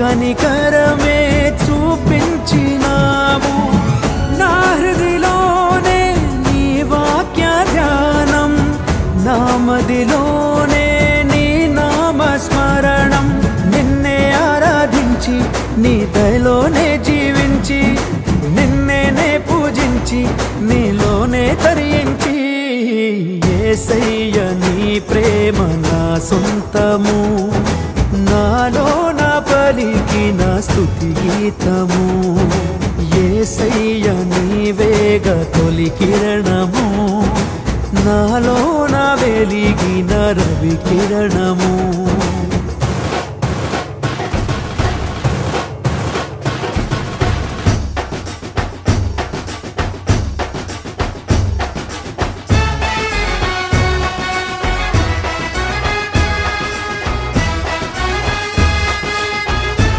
కనికరమే చూపించినావు నా హృదిలోనే నీ వాక్య ధ్యానం నామదిలోనే నీ నామస్మరణం నిన్నే ఆరాధించి నీ దయలోనే జీవించి నిన్నే పూజించి నీలోనే తరించి యేసయ్య నీ ప్రేమ నా సొంతము నాలో నా పలికిన స్తుతి గీతము యేసయ్య నీవేగ తొలి కిరణము నాలో నా వెలిగిన రవి కిరణము